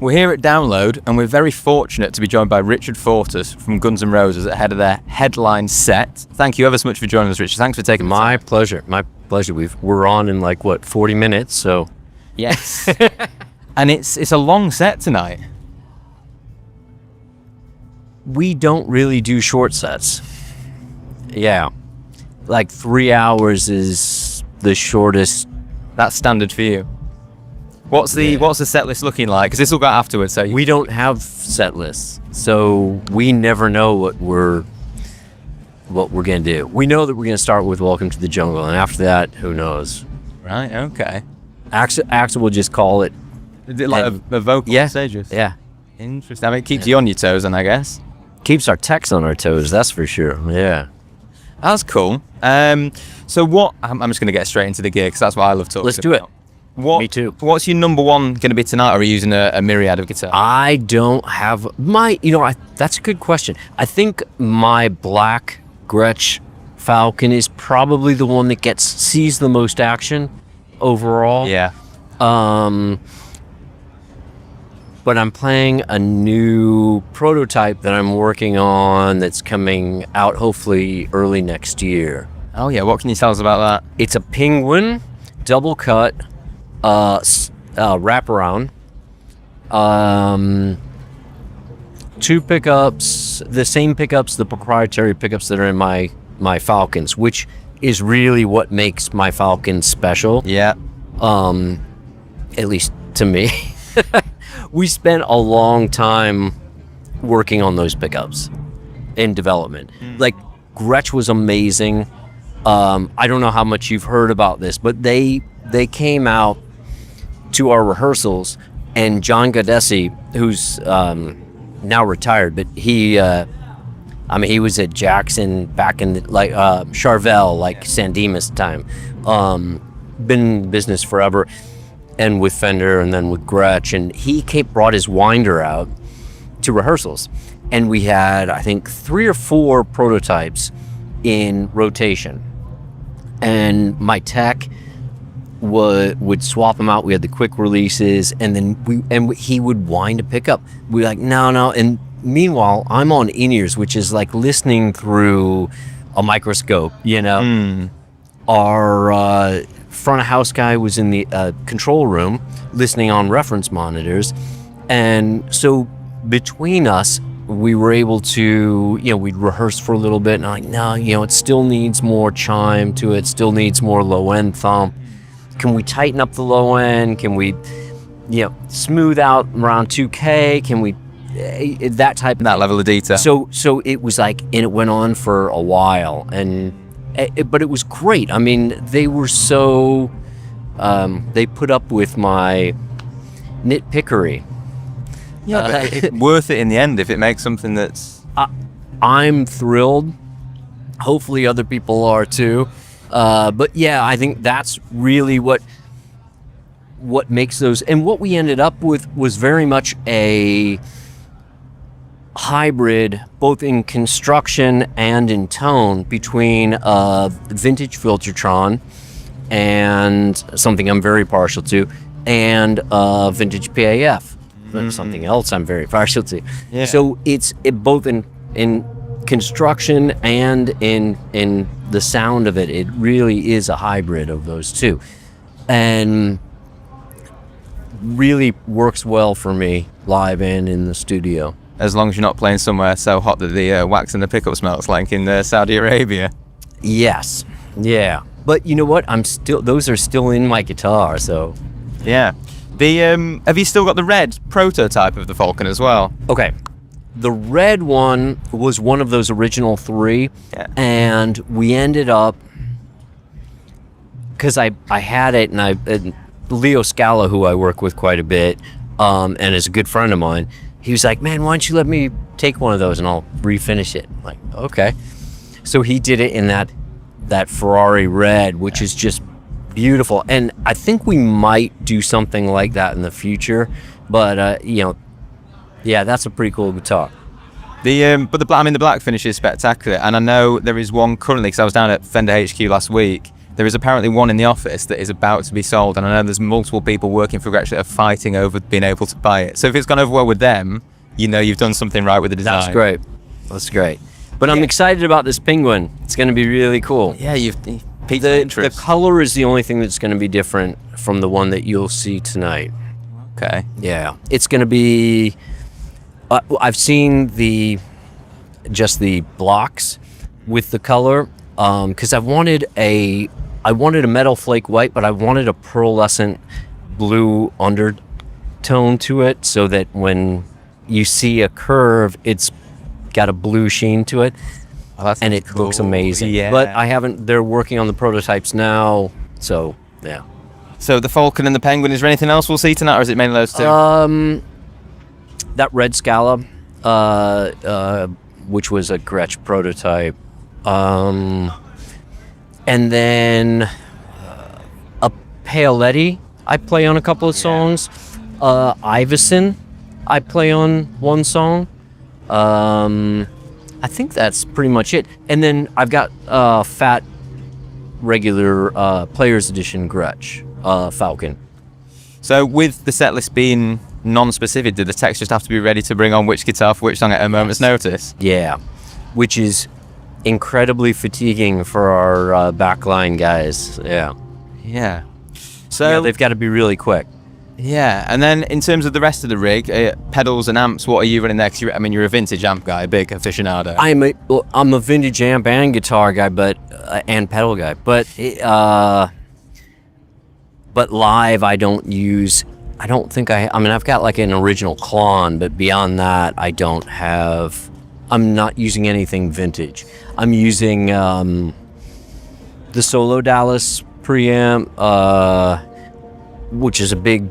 We're here at Download, and we're very fortunate to be joined by Richard Fortus from Guns N' Roses ahead of their headline set. Thank you ever so much for joining us, Richard. Thanks for taking the time. My pleasure. We're on in 40 minutes, so... Yes. And it's a long set tonight. We don't really do short sets. Yeah. 3 hours is the shortest. That's standard for you. What's the set list looking like? Because this will go afterwards. So we don't have set lists, so we never know what we're gonna do. We know that we're gonna start with "Welcome to the Jungle," and after that, who knows? Right. Okay. Axel will just call it. Is it like a vocal stages? Yeah. Interesting. I mean, it keeps you on your toes, and I guess keeps our techs on our toes. That's for sure. Yeah. That's cool. So what? I'm just gonna get straight into the gear because that's what I love talking. Let's do it. Me too. What's your number one going to be tonight, or are you using a myriad of guitars? I don't have my, that's a good question. I think my black Gretsch Falcon is probably the one that sees the most action overall. Yeah. But I'm playing a new prototype that I'm working on that's coming out hopefully early next year. Oh yeah, what can you tell us about that? It's a Penguin double cut wraparound, 2 pickups, the same pickups, the proprietary pickups that are in my Falcons, which is really what makes my Falcons special. Yeah. At least to me. We spent a long time working on those pickups in development. Gretsch was amazing. I don't know how much you've heard about this, but they came out to our rehearsals, and John Gaudesi, who's now retired, but he was at Jackson back in Charvel, San Dimas time. Been in business forever, and with Fender, and then with Gretsch, and he brought his winder out to rehearsals, and we had I think 3 or 4 prototypes in rotation, and my tech would swap them out. We had the quick releases, and then he would wind a pickup. We're like, no, and meanwhile I'm on in-ears, which is like listening through a microscope. Our front of house guy was in the control room listening on reference monitors, and so between us we were able to, we'd rehearse for a little bit, and I'm like, no, it still needs more chime to it, still needs more low end thump. Can we tighten up the low end? Can we, smooth out around 2K? Can we, that level of detail? So it was and it went on for a while, but it was great. I mean, they were so, they put up with my nitpickery. Yeah, but it's worth it in the end if it makes something that's... I'm thrilled. Hopefully other people are too. But yeah, I think that's really what makes those. And what we ended up with was very much a hybrid, both in construction and in tone, between vintage Filtertron and something I'm very partial to, and vintage PAF, something else I'm very partial to. Yeah. So it's both in construction and in the sound of it. It really is a hybrid of those two, and really works well for me live and in the studio. As long as you're not playing somewhere so hot that the wax in the pickup smells like in Saudi Arabia. Yes. Yeah. But you know what? Those are still in my guitar, so. Yeah. Have you still got the red prototype of the Falcon as well? Okay. The red one was one of those original 3, and we ended up, because I had it, and Leo Scala, who I work with quite a bit, and is a good friend of mine, he was like, man, why don't you let me take one of those and I'll refinish it? I'm like, okay. So he did it in that Ferrari red, which is just beautiful. And I think we might do something like that in the future, but yeah, that's a pretty cool guitar. The black finish is spectacular, and I know there is one currently, because I was down at Fender HQ last week, there is apparently one in the office that is about to be sold, and I know there's multiple people working for Gretsch that are fighting over being able to buy it. So if it's gone over well with them, you know you've done something right with the design. That's great. That's great. But I'm excited about this penguin. It's going to be really cool. Yeah, you've piqued my interest. The color is the only thing that's going to be different from the one that you'll see tonight. Okay. Yeah, it's going to be. I've seen just the blocks with the color because I wanted a metal flake white, but I wanted a pearlescent blue undertone to it, so that when you see a curve, it's got a blue sheen to it, and it looks amazing. Yeah. But I haven't. They're working on the prototypes now, so yeah. So the falcon and the penguin. Is there anything else we'll see tonight, or is it mainly those two? That red scala, which was a Gretsch prototype, and then a Paoletti I play on a couple of songs. Iverson I play on one song. I think that's pretty much it. And then I've got fat regular Players Edition Gretsch Falcon. So with the set list being non-specific, did the text just have to be ready to bring on which guitar for which song at a moment's notice? Yeah, which is incredibly fatiguing for our backline guys. Yeah. So they've got to be really quick. Yeah, and then in terms of the rest of the rig, pedals and amps, what are you running there? 'Cause you're a vintage amp guy, a big aficionado. I'm a vintage amp and guitar guy, but and pedal guy. But live, I don't use. I don't think I mean, I've got like an original Klon, but beyond that, I don't have. I'm not using anything vintage. I'm using the Solo Dallas preamp, which is a big.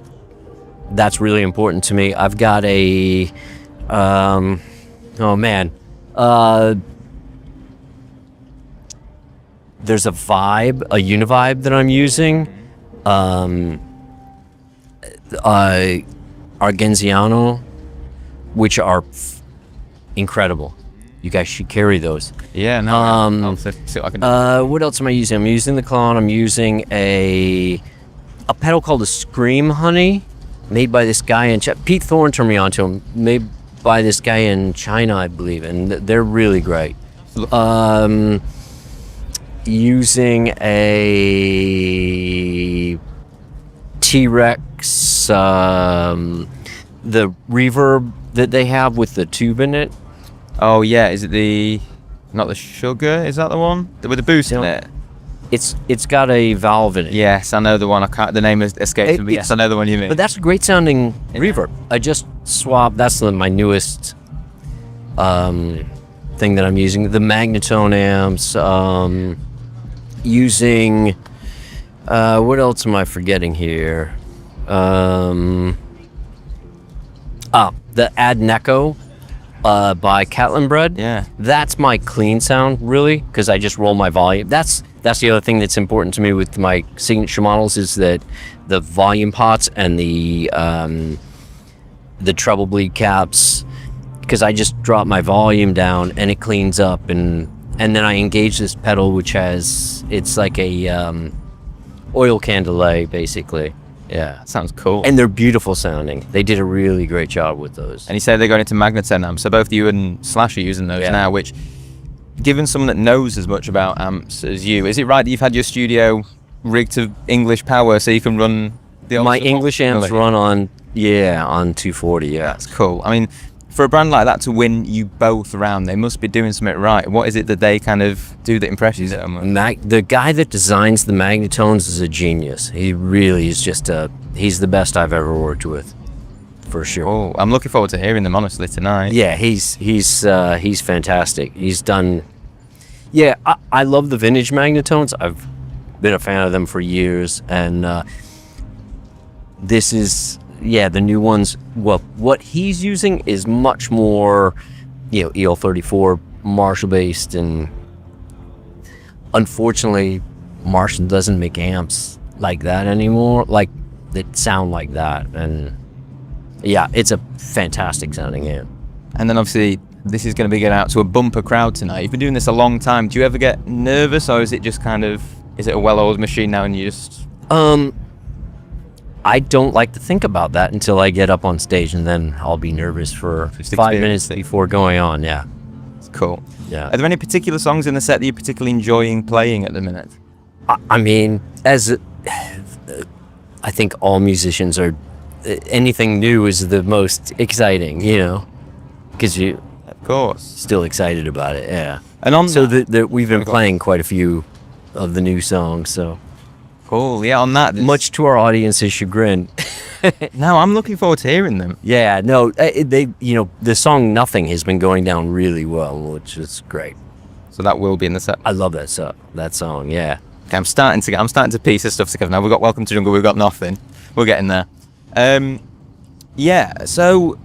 That's really important to me. I've got a. There's a Vibe, a Univibe that I'm using. Argenziano, which are incredible. You guys should carry those. Yeah, no. I'll see what I can do. What else am I using? I'm using the Klon. I'm using a pedal called a Scream Honey, made by this guy in Pete Thorne turned me on to him. Made by this guy in China, I believe, and they're really great. Using a T-Rex, the reverb that they have with the tube in it. Oh yeah, is it not the Sugar? Is that the one with the boost in it? It's got a valve in it. Yes, I know the one. The name escapes me. But yes, I know the one you mean. But that's a great sounding reverb. I just swapped. That's my newest thing that I'm using. The Magnetone amps. Using what else am I forgetting here? The Ad Neco by Catlin Bread. Yeah, that's my clean sound, really, because I just roll my volume. That's the other thing that's important to me with my signature models, is that the volume pots and the treble bleed caps, because I just drop my volume down and it cleans up, and then I engage this pedal, which it's like a oil can delay, basically. Yeah, that sounds cool. And they're beautiful sounding. They did a really great job with those. And you say they're going into Magnetone amps, so both you and Slash are using those now, which, given someone that knows as much about amps as you, is it right that you've had your studio rigged to English power so you can run the My English amps run on 240, yeah. That's cool. I mean, for a brand like that to win you both around, they must be doing something right. What is it that they kind of do that impresses you so much? The guy that designs the Magnetones is a genius. He really is he's the best I've ever worked with, for sure. Oh, I'm looking forward to hearing them, honestly, tonight. Yeah, he's fantastic. He's done. Yeah, I love the vintage Magnetones. I've been a fan of them for years, and this is. Yeah, the new ones. Well, what he's using is much more, EL34 Marshall based, and unfortunately, Marshall doesn't make amps like that anymore, like that sound like that. And yeah, it's a fantastic sounding amp. And then obviously, this is going to be getting out to a bumper crowd tonight. You've been doing this a long time. Do you ever get nervous, or is it just kind of is it a well-oiled machine now and you just... I don't like to think about that until I get up on stage, and then I'll be nervous for 5 minutes before going on. Yeah. It's cool. Yeah. Are there any particular songs in the set that you're particularly enjoying playing at the minute? I mean, I think all musicians are, anything new is the most exciting, you know, because you Of course. still excited about it. Yeah. And on So that, we've been playing quite a few of the new songs. So cool. Yeah, on that. much to our audience's chagrin. No, I'm looking forward to hearing them. Yeah. No, the song "Nothing" has been going down really well, which is great. So that will be in the set. I love that song. Yeah. Okay, I'm starting to piece this stuff together now. We've got Welcome to Jungle, we've got Nothing. We're getting there. Yeah, so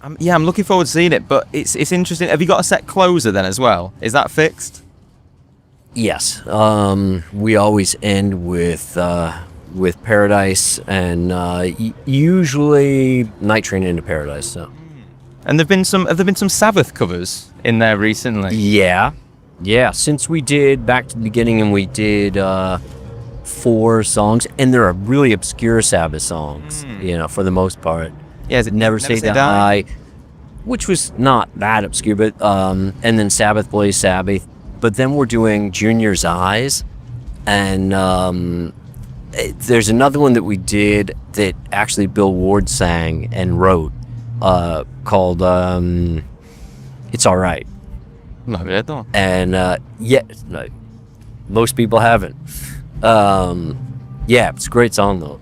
I'm looking forward to seeing it, but it's interesting. Have you got a set closer then as well? Is that fixed? Yes. We always end with Paradise, and usually Night Train into Paradise. So. And have there been some Sabbath covers in there recently? Yeah, since we did Back to the Beginning, and we did 4 songs, and there are really obscure Sabbath songs, for the most part. Yeah, is it Never Say Die, which was not that obscure, but and then Sabbath Plays Sabbath. But then we're doing Junior's Eyes, and there's another one that we did that actually Bill Ward sang and wrote, called It's All Right. No, I don't. And no, most people haven't. Yeah, it's a great song though.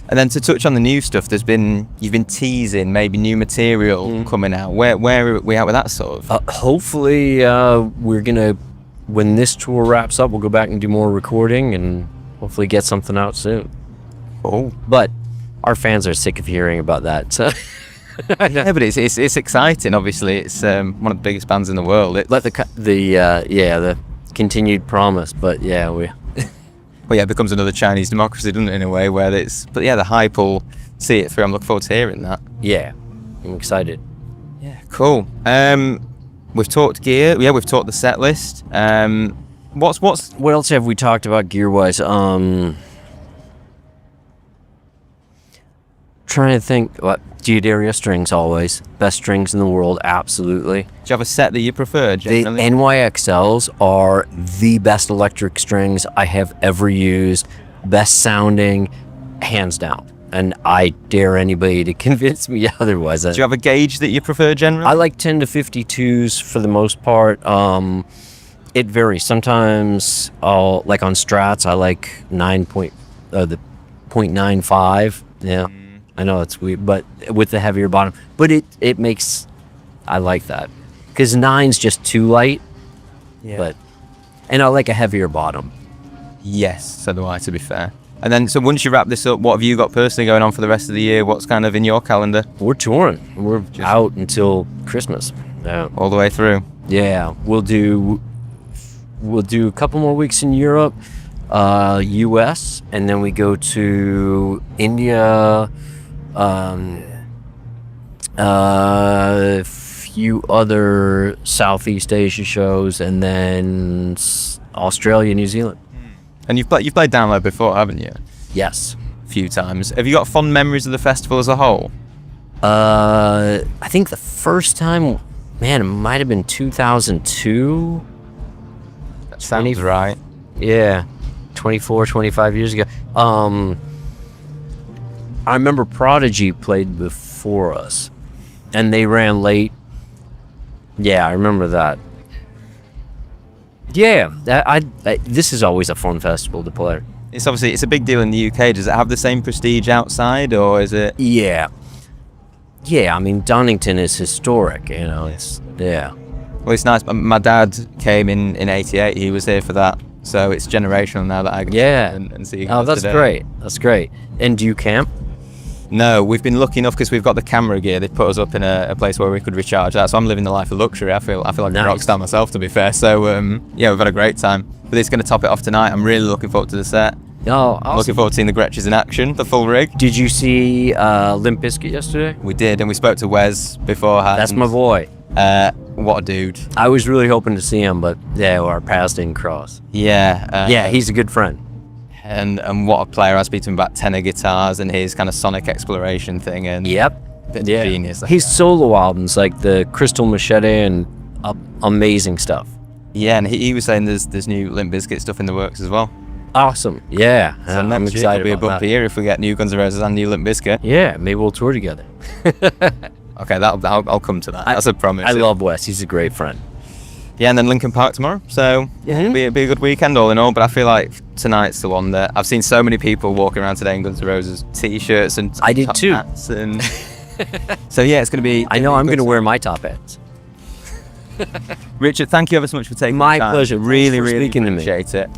And then to touch on the new stuff, you've been teasing maybe new material coming out. Where are we at with that sort of? Hopefully, we're gonna, when this tour wraps up, we'll go back and do more recording and hopefully get something out soon. Oh, but our fans are sick of hearing about that. So. Yeah, but it's exciting. Obviously, it's one of the biggest bands in the world. The continued promise, but yeah, well, yeah, it becomes another Chinese democracy, doesn't it, in a way, where the hype will see it through. I'm looking forward to hearing that. Yeah, I'm excited. Yeah, cool. We've talked gear. Yeah, we've talked the set list. What else have we talked about gear-wise? Trying to think. What? D'Addario strings, always best strings in the world, absolutely. Do you have a set that you prefer generally? The NYXLs are the best electric strings I have ever used, best sounding, hands down, and I dare anybody to convince me otherwise. Do you have a gauge that you prefer generally? I like 10 to 52s for the most part. It varies. Sometimes I'll, like on Strats, I like the 0.95. Yeah. I know it's weird, but with the heavier bottom. But it makes, I like that. Because 9's just too light. Yeah. And I like a heavier bottom. Yes, so do I, to be fair. And then, so once you wrap this up, what have you got personally going on for the rest of the year? What's kind of in your calendar? We're touring. We're out until Christmas. Yeah. All the way through? Yeah. We'll do a couple more weeks in Europe, US, and then we go to India, a few other Southeast Asia shows, and then Australia, New Zealand. And you've played down low before, haven't you? Yes, a few times. Have you got fond memories of the festival as a whole? I think the first time, man, it might have been 2002. That sounds right. Yeah, 24, 25 years ago. I remember Prodigy played before us, and they ran late. Yeah, I remember that. Yeah, this is always a fun festival to play. It's a big deal in the UK. Does it have the same prestige outside, or is it? Yeah. I mean, Donington is historic. It's yeah. Well, it's nice. My dad came in '88. He was here for that, so it's generational now that I can and see. Oh, that's today. Great. That's great. And do you camp? No, we've been lucky enough because we've got the camera gear. They put us up in a place where we could recharge that. So I'm living the life of luxury. I feel like a rock star myself, to be fair. So yeah, we've had a great time. But it's going to top it off tonight. I'm really looking forward to the set. Oh, awesome. Looking forward to seeing the Gretches in action, the full rig. Did you see Limp Bizkit yesterday? We did, and we spoke to Wes beforehand. That's my boy. what a dude. I was really hoping to see him, but yeah, our paths didn't cross. Yeah. Yeah, he's a good friend. And what a player. I speak to him about tenor guitars and his kind of sonic exploration thing. And Yep. Yeah. genius. His solo albums, like the Crystal Machete and amazing stuff. Yeah, and he was saying there's new Limp Bizkit stuff in the works as well. Awesome. Yeah. So I'm next year excited will be a about bumper that. year if we get new Guns N' Roses and new Limp Bizkit. Yeah, maybe we'll tour together. Okay, I'll come to that. That's a promise. I love Wes. He's a great friend. Yeah, and then Linkin Park tomorrow. So it'll be a good weekend all in all. But I feel like tonight's the one that I've seen so many people walking around today in Guns N' Roses t-shirts and I did top too. hats and so yeah, it's going to be. I know I'm going to wear my top hats. Richard, thank you ever so much for taking My the time. pleasure. Really, Thanks for really speaking to me. appreciate it.